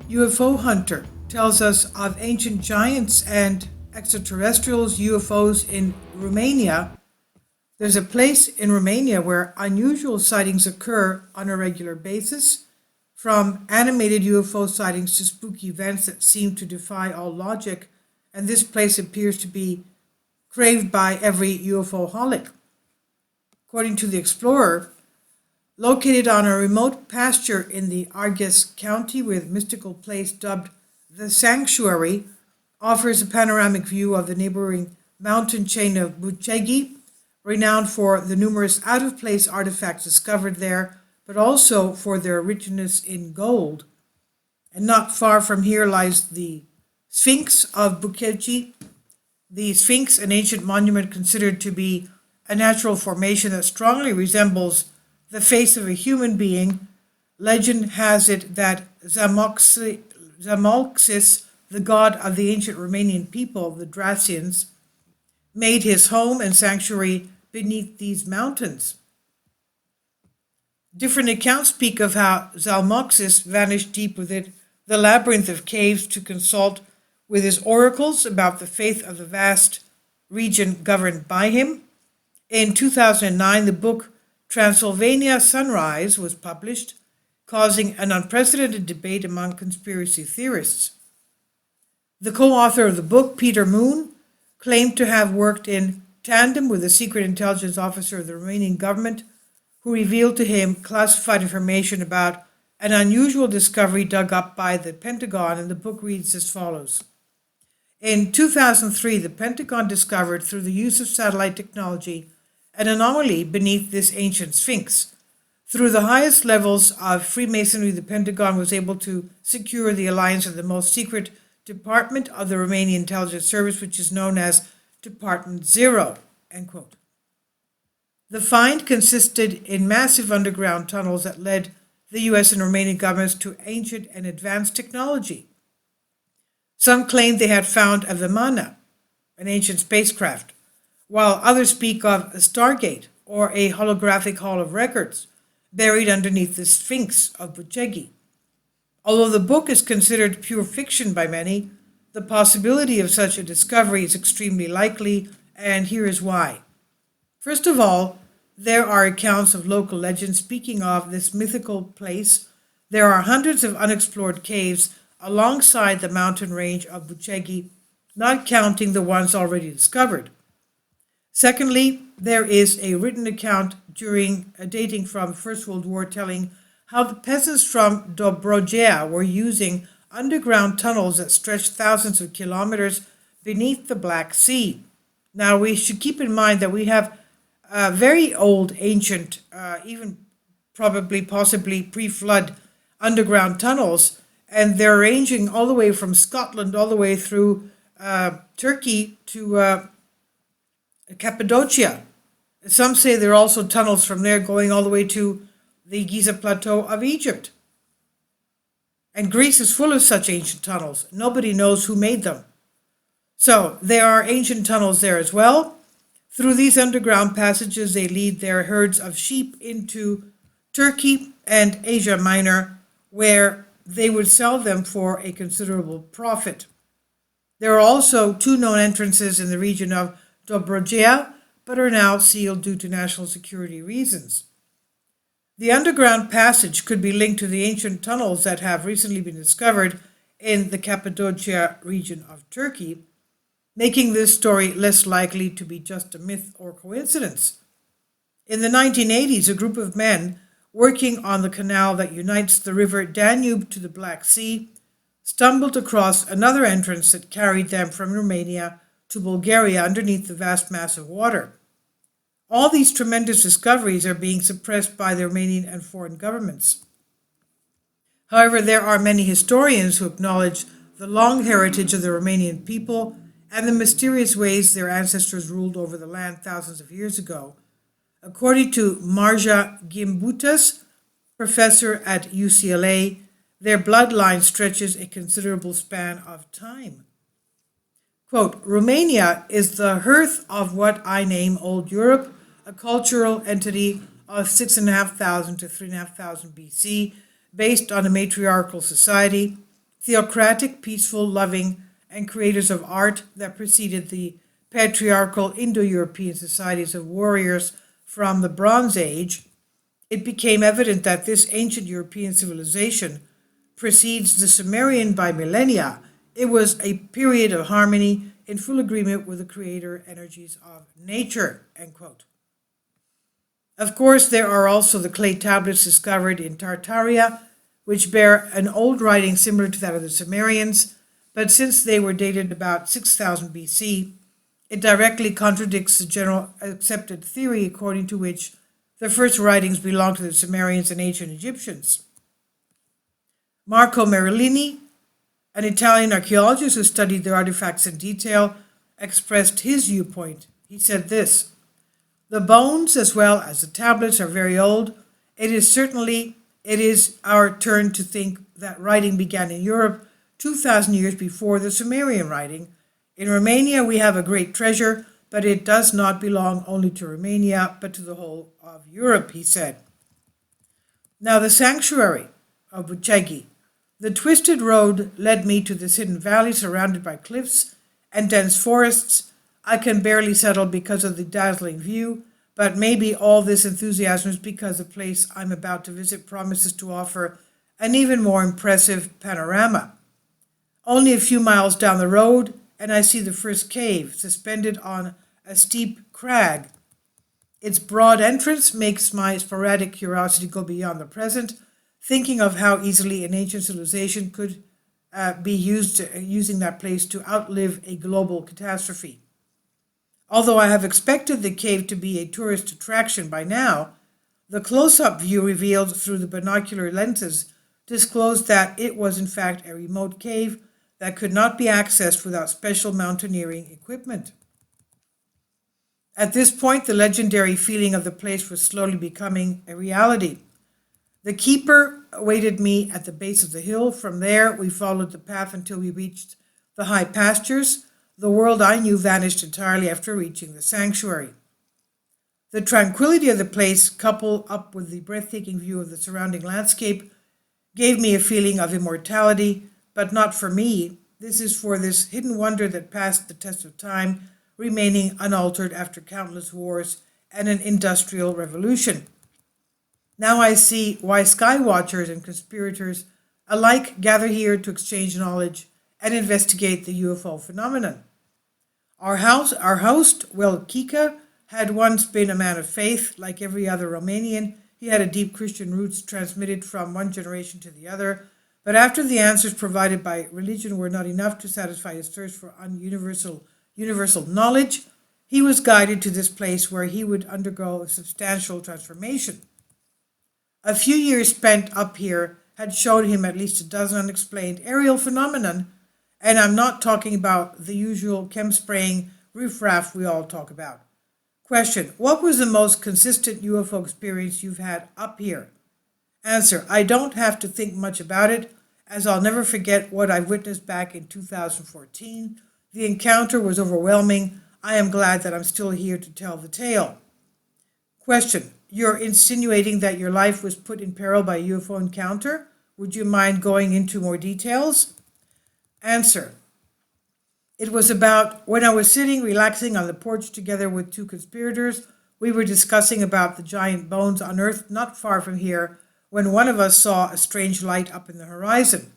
UFO Hunter tells us of ancient giants and extraterrestrials, UFOs in Romania. There's a place in Romania where unusual sightings occur on a regular basis, from animated UFO sightings to spooky events that seem to defy all logic, and this place appears to be craved by every UFO-holic. According to the Explorer, located on a remote pasture in the Arges County with mystical place dubbed the Sanctuary, offers a panoramic view of the neighboring mountain chain of Bucegi, renowned for the numerous out-of-place artifacts discovered there, but also for their richness in gold. And not far from here lies the Sphinx of Bucegi. The Sphinx, an ancient monument considered to be a natural formation that strongly resembles the face of a human being. Legend has it that Zamolxis, the god of the ancient Romanian people, the Dracians, made his home and sanctuary beneath these mountains. Different accounts speak of how Zamolxis vanished deep within the labyrinth of caves to consult with his oracles about the fate of the vast region governed by him. In 2009, the book Transylvania Sunrise was published, causing an unprecedented debate among conspiracy theorists. The co-author of the book, Peter Moon, claimed to have worked in tandem with a secret intelligence officer of the Romanian government, who revealed to him classified information about an unusual discovery dug up by the Pentagon, and the book reads as follows. In 2003, the Pentagon discovered, through the use of satellite technology, an anomaly beneath this ancient sphinx. Through the highest levels of Freemasonry, the Pentagon was able to secure the alliance of the most secret department of the Romanian intelligence service, which is known as Department Zero, end quote. The find consisted in massive underground tunnels that led the U.S. and Romanian governments to ancient and advanced technology. Some claimed they had found a Vimana, an ancient spacecraft, while others speak of a Stargate or a holographic hall of records buried underneath the Sphinx of Bucegi. Although the book is considered pure fiction by many, the possibility of such a discovery is extremely likely, and here is why. First of all, there are accounts of local legends speaking of this mythical place. There are hundreds of unexplored caves alongside the mountain range of Bucegi, not counting the ones already discovered. Secondly, there is a written account dating from First World War telling how the peasants from Dobrogea were using underground tunnels that stretched thousands of kilometers beneath the Black Sea. Now, we should keep in mind that we have very old, ancient, even probably possibly pre-flood underground tunnels, and they're ranging all the way from Scotland all the way through Turkey to Cappadocia. Some say there are also tunnels from there going all the way to the Giza Plateau of Egypt. And Greece is full of such ancient tunnels. Nobody knows who made them. So there are ancient tunnels there as well. Through these underground passages, they lead their herds of sheep into Turkey and Asia Minor, where they would sell them for a considerable profit. There are also two known entrances in the region of Dobrogea, but are now sealed due to national security reasons. The underground passage could be linked to the ancient tunnels that have recently been discovered in the Cappadocia region of Turkey, making this story less likely to be just a myth or coincidence. In the 1980s, a group of men working on the canal that unites the river Danube to the Black Sea stumbled across another entrance that carried them from Romania to Bulgaria underneath the vast mass of water. All these tremendous discoveries are being suppressed by the Romanian and foreign governments. However, there are many historians who acknowledge the long heritage of the Romanian people and the mysterious ways their ancestors ruled over the land thousands of years ago. According to Marja Gimbutas, professor at UCLA, their bloodline stretches a considerable span of time. Quote, Romania is the hearth of what I name Old Europe, a cultural entity of 6,500 to 3,500 BC, based on a matriarchal society, theocratic, peaceful, loving, and creators of art that preceded the patriarchal Indo-European societies of warriors from the Bronze Age, it became evident that this ancient European civilization precedes the Sumerian by millennia. It was a period of harmony in full agreement with the creator energies of nature, end quote. Of course, there are also the clay tablets discovered in Tartaria, which bear an old writing similar to that of the Sumerians, but since they were dated about 6000 BC, it directly contradicts the general accepted theory according to which the first writings belonged to the Sumerians and ancient Egyptians. Marco Merlini, an Italian archaeologist who studied their artifacts in detail, expressed his viewpoint. He said this: "The bones as well as the tablets are very old. It is our turn to think that writing began in Europe 2,000 years before the Sumerian writing. In Romania we have a great treasure, but it does not belong only to Romania, but to the whole of Europe," he said. Now the sanctuary of Bucegi. The twisted road led me to this hidden valley surrounded by cliffs and dense forests. I can barely settle because of the dazzling view, but maybe all this enthusiasm is because the place I'm about to visit promises to offer an even more impressive panorama. Only a few miles down the road, and I see the first cave, suspended on a steep crag. Its broad entrance makes my sporadic curiosity go beyond the present, thinking of how easily an ancient civilization could be using that place to outlive a global catastrophe. Although I have expected the cave to be a tourist attraction by now, the close-up view revealed through the binocular lenses disclosed that it was in fact a remote cave that could not be accessed without special mountaineering equipment. At this point, the legendary feeling of the place was slowly becoming a reality. The keeper awaited me at the base of the hill. From there, we followed the path until we reached the high pastures. The world I knew vanished entirely after reaching the sanctuary. The tranquility of the place, coupled up with the breathtaking view of the surrounding landscape, gave me a feeling of immortality, but not for me. This is for this hidden wonder that passed the test of time, remaining unaltered after countless wars and an industrial revolution. Now I see why skywatchers and conspirators alike gather here to exchange knowledge and investigate the UFO phenomenon. Our host, Will Kika, had once been a man of faith. Like every other Romanian, he had a deep Christian roots transmitted from one generation to the other. But after the answers provided by religion were not enough to satisfy his thirst for universal knowledge, he was guided to this place where he would undergo a substantial transformation. A few years spent up here had showed him at least a dozen unexplained aerial phenomenon, and I'm not talking about the usual chem-spraying riffraff we all talk about. Question: what was the most consistent UFO experience you've had up here? Answer: I don't have to think much about it, as I'll never forget what I witnessed back in 2014. The encounter was overwhelming. I am glad that I'm still here to tell the tale. Question: you're insinuating that your life was put in peril by a UFO encounter? Would you mind going into more details? Answer: it was about when I was sitting relaxing on the porch together with two conspirators. We were discussing about the giant bones unearthed not far from here when one of us saw a strange light up in the horizon.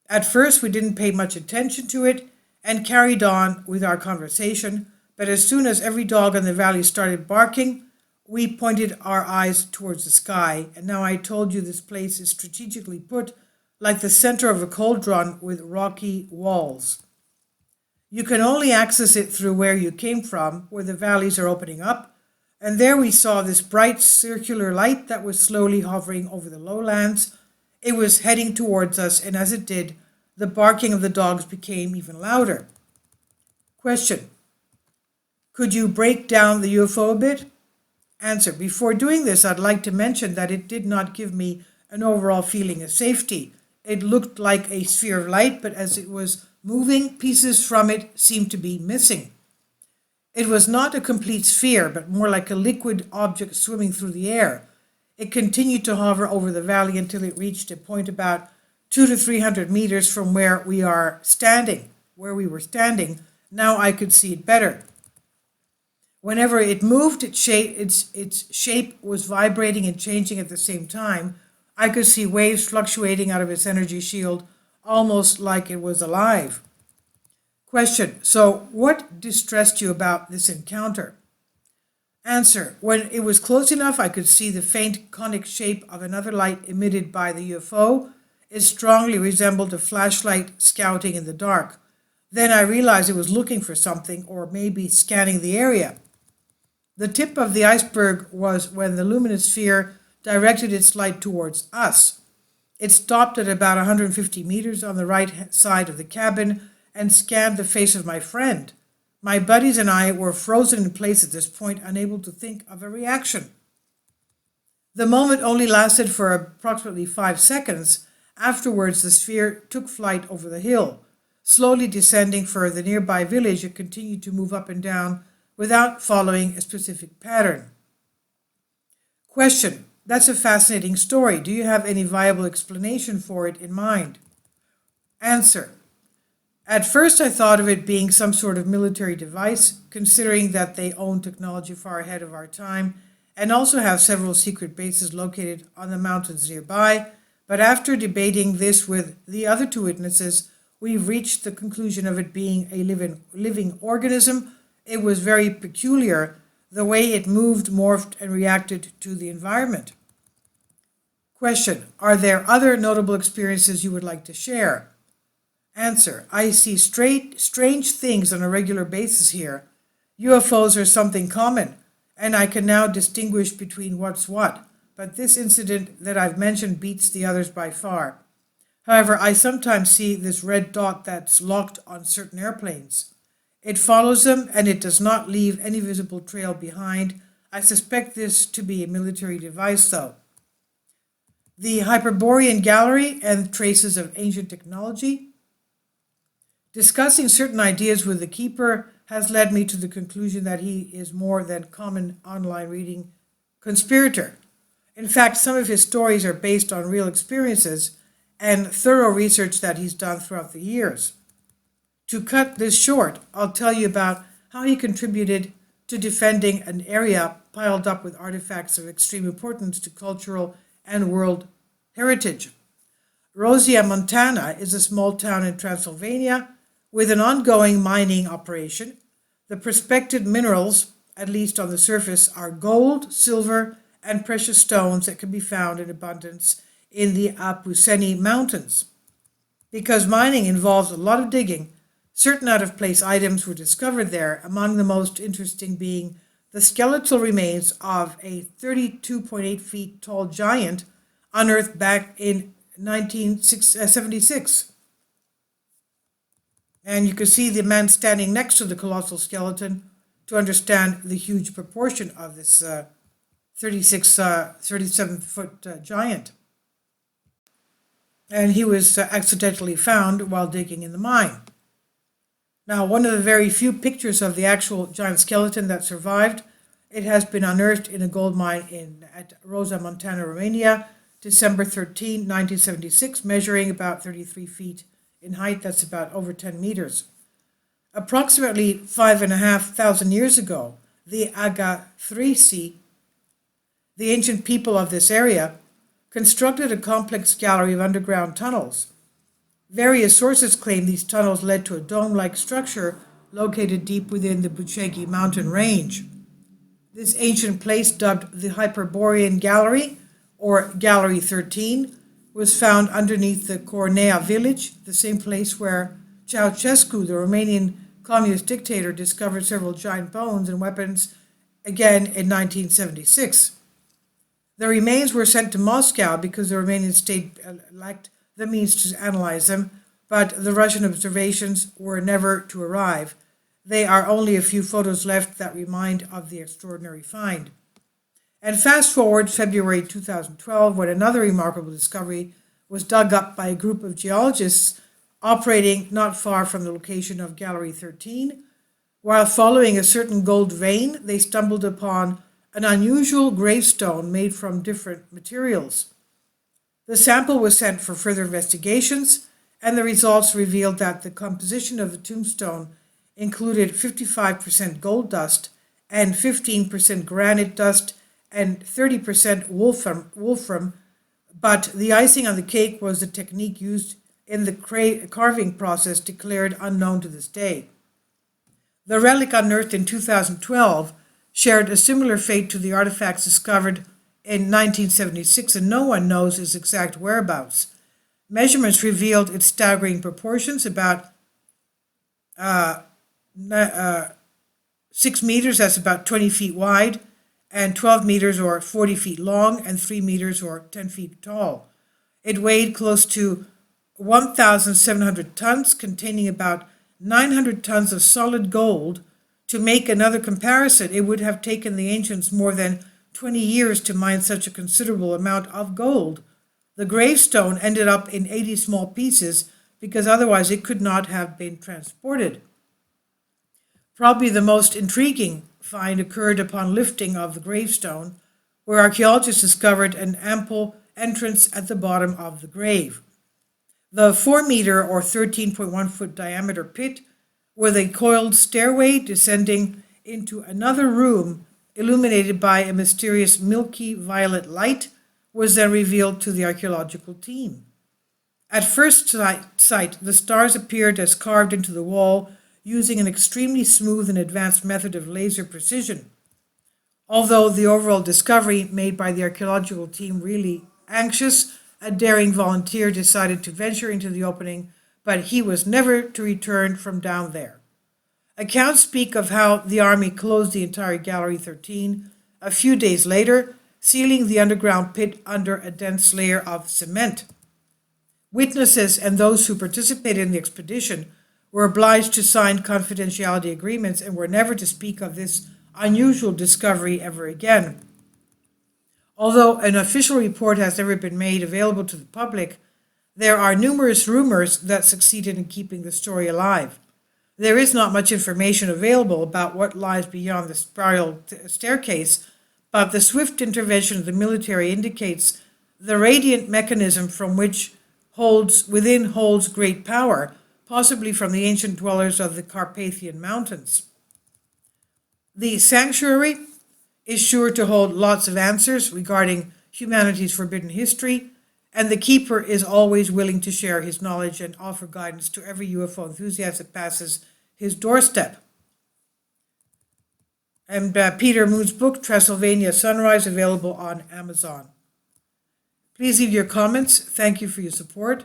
At first we didn't pay much attention to it and carried on with our conversation, but as soon as every dog in the valley started barking, we pointed our eyes towards the sky. And now I told you this place is strategically put like the center of a cauldron with rocky walls. You can only access it through where you came from, where the valleys are opening up, and there we saw this bright circular light that was slowly hovering over the lowlands. It was heading towards us, and as it did, the barking of the dogs became even louder. Question: could you break down the UFO a bit? Answer: before doing this, I'd like to mention that it did not give me an overall feeling of safety. It looked like a sphere of light, but as it was moving, pieces from it seemed to be missing. It was not a complete sphere, but more like a liquid object swimming through the air. It continued to hover over the valley until it reached a point about 200 to 300 meters from where we were standing. Now I could see it better. Whenever it moved, its shape was vibrating and changing at the same time. I could see waves fluctuating out of its energy shield, almost like it was alive. Question: so what distressed you about this encounter? Answer: when it was close enough, I could see the faint conic shape of another light emitted by the UFO. It strongly resembled a flashlight scouting in the dark. Then I realized it was looking for something, or maybe scanning the area. The tip of the iceberg was when the luminous sphere directed its light towards us. It stopped at about 150 meters on the right side of the cabin and scanned the face of my friend. My buddies and I were frozen in place at this point, unable to think of a reaction. The moment only lasted for approximately 5 seconds. Afterwards, the sphere took flight over the hill. Slowly descending for the nearby village, it continued to move up and down without following a specific pattern. Question: that's a fascinating story. Do you have any viable explanation for it in mind? Answer: at first I thought of it being some sort of military device, considering that they own technology far ahead of our time and also have several secret bases located on the mountains nearby. But after debating this with the other two witnesses, we've reached the conclusion of it being a living organism. It was very peculiar, the way it moved, morphed, and reacted to the environment. Question: are there other notable experiences you would like to share? Answer: I see strange things on a regular basis here. UFOs are something common, and I can now distinguish between what's what, but this incident that I've mentioned beats the others by far. However, I sometimes see this red dot that's locked on certain airplanes. It follows them, and it does not leave any visible trail behind. I suspect this to be a military device, though. The Hyperborean Gallery and traces of ancient technology. Discussing certain ideas with the keeper has led me to the conclusion that he is more than common online reading conspirator. In fact, some of his stories are based on real experiences and thorough research that he's done throughout the years. To cut this short, I'll tell you about how he contributed to defending an area piled up with artifacts of extreme importance to cultural and world heritage. Rosia, Montana is a small town in Transylvania with an ongoing mining operation. The prospected minerals, at least on the surface, are gold, silver, and precious stones that can be found in abundance in the Apuseni Mountains. Because mining involves a lot of digging, certain out-of-place items were discovered there, among the most interesting being the skeletal remains of a 32.8 feet tall giant unearthed back in 1976. And you can see the man standing next to the colossal skeleton to understand the huge proportion of this 37-foot giant. And he was accidentally found while digging in the mine. Now, one of the very few pictures of the actual giant skeleton that survived, it has been unearthed in a gold mine at Rosa, Montana, Romania, December 13, 1976, measuring about 33 feet in height. That's about over 10 meters. Approximately 5,500 years ago, the Agathrisi, the ancient people of this area, constructed a complex gallery of underground tunnels. Various sources claim these tunnels led to a dome-like structure located deep within the Bucegi mountain range. This ancient place, dubbed the Hyperborean Gallery, or Gallery 13, was found underneath the Cornea village, the same place where Ceausescu, the Romanian communist dictator, discovered several giant bones and weapons, again in 1976. The remains were sent to Moscow because the Romanian state lacked the means to analyze them, but the Russian observations were never to arrive. There are only a few photos left that remind of the extraordinary find. And fast forward February 2012, when another remarkable discovery was dug up by a group of geologists operating not far from the location of Gallery 13. While following a certain gold vein, they stumbled upon an unusual gravestone made from different materials. The sample was sent for further investigations, and the results revealed that the composition of the tombstone included 55% gold dust and 15% granite dust and 30% wolfram, but the icing on the cake was the technique used in the carving process declared unknown to this day. The relic unearthed in 2012 shared a similar fate to the artifacts discovered in 1976, and no one knows its exact whereabouts. Measurements revealed its staggering proportions, about 6 meters, that's about 20 feet wide, and 12 meters or 40 feet long, and 3 meters or 10 feet tall. It weighed close to 1,700 tons, containing about 900 tons of solid gold. To make another comparison, it would have taken the ancients more than 20 years to mine such a considerable amount of gold. The gravestone ended up in 80 small pieces because otherwise it could not have been transported. Probably the most intriguing find occurred upon lifting of the gravestone, where archaeologists discovered an ample entrance at the bottom of the grave. The 4-meter or 13.1-foot diameter pit, with a coiled stairway descending into another room illuminated by a mysterious milky violet light, was then revealed to the archaeological team. At first sight, the stars appeared as carved into the wall using an extremely smooth and advanced method of laser precision. Although the overall discovery made by the archaeological team really anxious, a daring volunteer decided to venture into the opening, but he was never to return from down there. Accounts speak of how the army closed the entire Gallery 13 a few days later, sealing the underground pit under a dense layer of cement. Witnesses and those who participated in the expedition were obliged to sign confidentiality agreements and were never to speak of this unusual discovery ever again. Although an official report has never been made available to the public, there are numerous rumors that succeeded in keeping the story alive. There is not much information available about what lies beyond the spiral staircase, but the swift intervention of the military indicates the radiant mechanism from which holds great power, possibly from the ancient dwellers of the Carpathian Mountains. The sanctuary is sure to hold lots of answers regarding humanity's forbidden history, and the keeper is always willing to share his knowledge and offer guidance to every UFO enthusiast that passes his doorstep. And Peter Moon's book, Transylvania Sunrise, available on Amazon. Please leave your comments. Thank you for your support.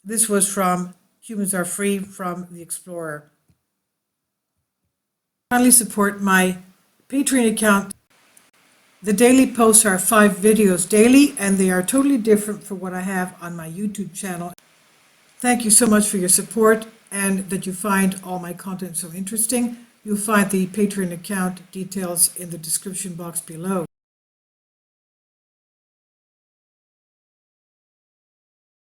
This was from Humans Are Free from the Explorer. Kindly support my Patreon account. The daily posts are 5 videos daily, and they are totally different from what I have on my YouTube channel. Thank you so much for your support and that you find all my content so interesting. You'll find the Patreon account details in the description box below.